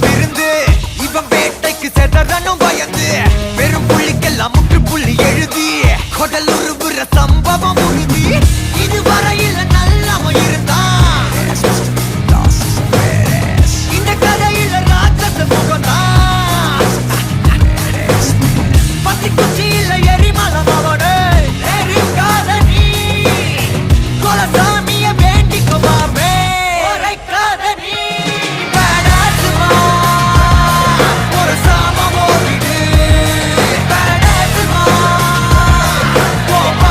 விருந்து இவன் வேட்டைக்கு செதறனும் பயந்து வெறும் புள்ளிக்கெல்லாம் முற்றுப்புள்ளி எழுதி கொடல் உருவுற சம்பவம் உறுதி இதுவரையில் நல்லவன் இருந்தான் இந்த கதையில ராட்சச முகம்தான் பத்தி குச்சி